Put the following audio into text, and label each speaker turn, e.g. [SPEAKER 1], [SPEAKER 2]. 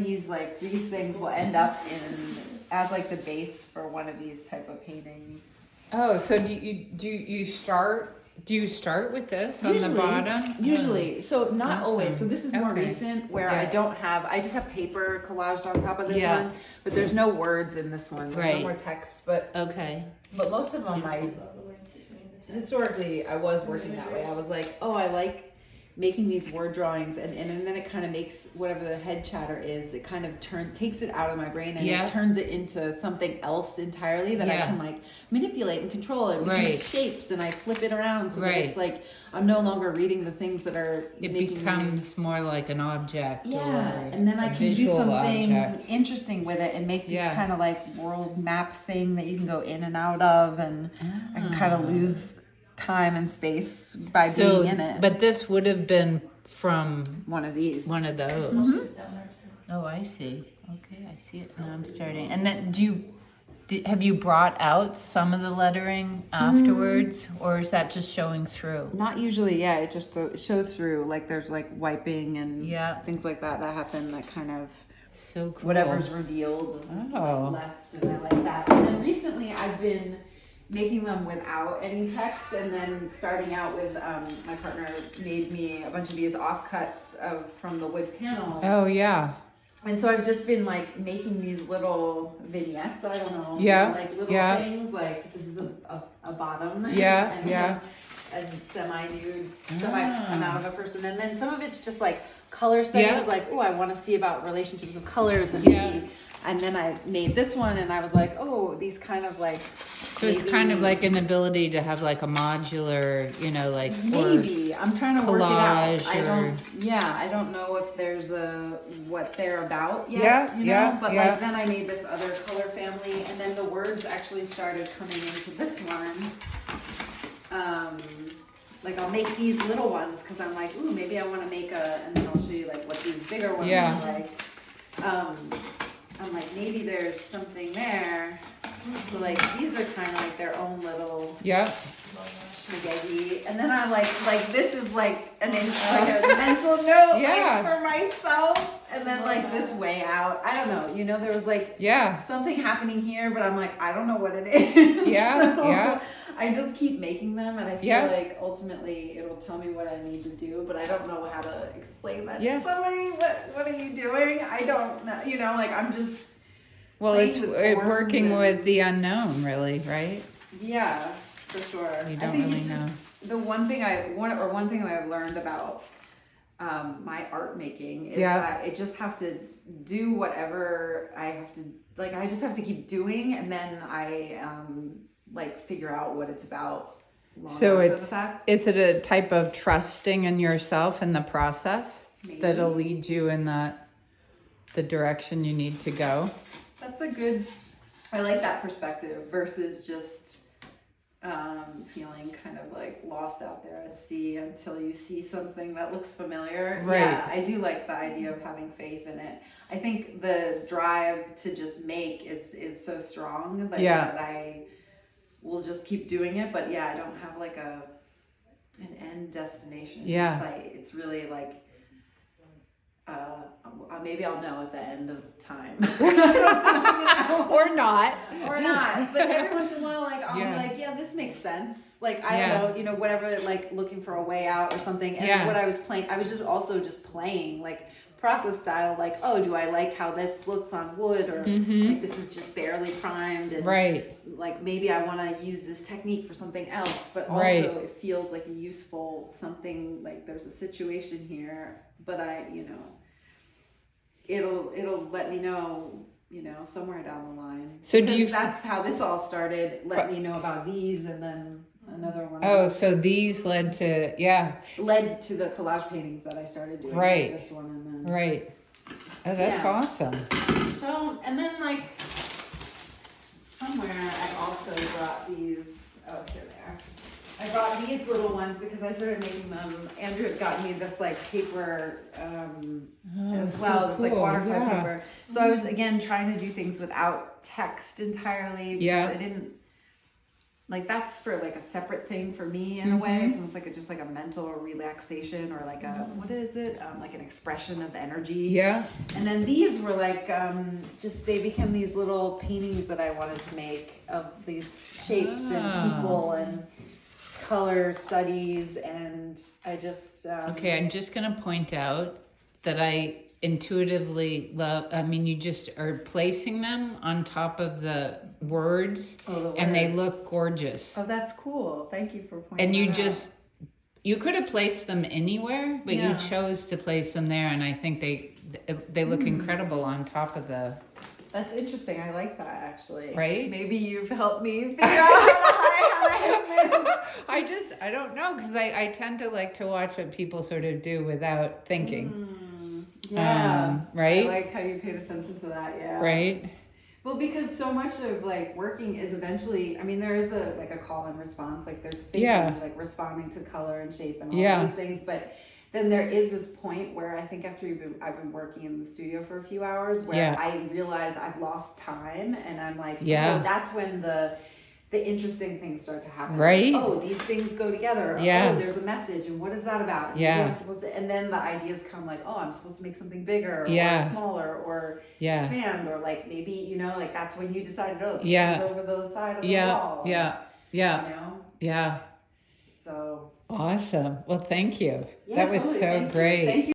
[SPEAKER 1] These things will end up as like the base for one of these type of paintings.
[SPEAKER 2] Oh, so do you start with this on the bottom?
[SPEAKER 1] Usually. So not
[SPEAKER 2] Awesome.
[SPEAKER 1] always. So this is more recent where I just have paper collaged on top of this one, but there's no words in this one. There's no more text, but most of them historically I was working that way. I was like, oh, I like making these word drawings, and then it kind of makes whatever the head chatter is, it kind of takes it out of my brain and it turns it into something else entirely that I can like manipulate and control. It becomes shapes, and I flip it around so that it's like I'm no longer reading the things that are
[SPEAKER 2] it becomes more like an object.
[SPEAKER 1] And then I can do something interesting with it and make this kind of like world map thing that you can go in and out of, and I can kind of lose time and space by being in it.
[SPEAKER 2] But this would have been from
[SPEAKER 1] one of those.
[SPEAKER 2] Oh, I see. Okay, I see it now. I'm starting. And then have you brought out some of the lettering afterwards, or is that just showing through?
[SPEAKER 1] Not usually. It just shows through. Like there's like wiping and things like that happen. That kind of
[SPEAKER 2] so cool.
[SPEAKER 1] Whatever's revealed is left, and I like that. And then recently I've been making them without any text, and then starting out with my partner made me a bunch of these offcuts from the wood panels.
[SPEAKER 2] Oh yeah.
[SPEAKER 1] And so I've just been like making these little vignettes. I don't know. Like little things. Like this is a bottom. And a semi-nude, semi-amount of a person, and then some of it's just like color studies. Like, oh, I want to see about relationships of colors, and maybe. And then I made this one, and I was like, oh, these kind of like.
[SPEAKER 2] So it's kind of like an ability to have like a modular, like
[SPEAKER 1] maybe I'm trying to work it out.
[SPEAKER 2] I
[SPEAKER 1] don't know if there's what they're about yet. But like then I made this other color family, and then the words actually started coming into this one. Like I'll make these little ones because I'm like, ooh, maybe I want to make and then I'll show you like what these bigger ones are like. I'm like, maybe there's something there. So like these are kind of like their own little schmagegi. And then I'm like this is like like a mental note like, for myself. And then like this way out. I don't know. There was like something happening here, but I'm like, I don't know what it is. So I just keep making them, and I feel like ultimately it'll tell me what I need to do, but I don't know how to explain that to somebody. What are you doing? I don't know. Like I'm just
[SPEAKER 2] it's working with the unknown, really, right?
[SPEAKER 1] Yeah, for sure.
[SPEAKER 2] You don't really know.
[SPEAKER 1] The one thing I've learned about my art making is that I just have to do whatever I have to. Like I just have to keep doing, and then I figure out what it's about.
[SPEAKER 2] So is it a type of trusting in yourself in the process that'll lead you in the direction you need to go?
[SPEAKER 1] That's I like that perspective versus just feeling kind of like lost out there at sea until you see something that looks familiar. Right. Yeah, I do like the idea of having faith in it. I think the drive to just make is so strong that I will just keep doing it. But I don't have like an end destination in sight. It's really like maybe I'll know at the end of time.
[SPEAKER 2] Or not.
[SPEAKER 1] But every once in a while, like I'll be like, this makes sense. Like I don't know, whatever, like looking for a way out or something. And what I was playing, I was just playing like process style. Like, oh, do I like how this looks on wood, or like this is just barely primed, and like maybe I want to use this technique for something else. But also it feels like a useful something. Like there's a situation here, but it'll let me know, somewhere down the line. So that's how this all started. Let me know about these, and then another one.
[SPEAKER 2] Oh, so these led to
[SPEAKER 1] the collage paintings that I started doing. Like this one, and then
[SPEAKER 2] Oh, that's awesome.
[SPEAKER 1] So, and then like somewhere I also brought these. Oh, here they are. I brought these little ones because I started making them. Andrew had gotten me this like paper as well, this like watercolor paper. So I was again trying to do things without text entirely because like that's for like a separate thing for me in a way. It's almost like just like a mental relaxation or like a, what is it? Like an expression of energy.
[SPEAKER 2] Yeah.
[SPEAKER 1] And then these were like, just, they became these little paintings that I wanted to make of these shapes and people and color studies. And I just,
[SPEAKER 2] okay, I'm just going to point out that I intuitively love, I mean, you just are placing them on top of the words, and they look gorgeous.
[SPEAKER 1] Oh, that's cool. Thank you for pointing
[SPEAKER 2] and you
[SPEAKER 1] that
[SPEAKER 2] just
[SPEAKER 1] out.
[SPEAKER 2] You could have placed them anywhere, but you chose to place them there, and I think they look incredible on top of the.
[SPEAKER 1] That's interesting. I like that, actually.
[SPEAKER 2] Right?
[SPEAKER 1] Maybe you've helped me figure out how
[SPEAKER 2] I don't know, because I tend to like to watch what people sort of do without thinking.
[SPEAKER 1] Yeah.
[SPEAKER 2] Right?
[SPEAKER 1] I like how you paid attention to that, yeah.
[SPEAKER 2] Right?
[SPEAKER 1] Well, because so much of like working is eventually, I mean, there is a call and response, like there's thinking, like responding to color and shape and all these things, but then there is this point where I think after I've been working in the studio for a few hours where I realize I've lost time, and I'm like, oh, that's when the interesting things start to happen.
[SPEAKER 2] Right.
[SPEAKER 1] Like, oh, these things go together.
[SPEAKER 2] Yeah.
[SPEAKER 1] Oh, there's a message, and what is that about? And maybe I'm supposed to, and then the ideas come like, oh, I'm supposed to make something bigger or smaller or expand, or like maybe, you know, like that's when you decided, oh, this comes over the side of the wall.
[SPEAKER 2] Yeah.
[SPEAKER 1] You know?
[SPEAKER 2] Yeah.
[SPEAKER 1] So
[SPEAKER 2] awesome. Well, thank you.
[SPEAKER 1] Yeah,
[SPEAKER 2] that was
[SPEAKER 1] totally.
[SPEAKER 2] so great.
[SPEAKER 1] Thank you.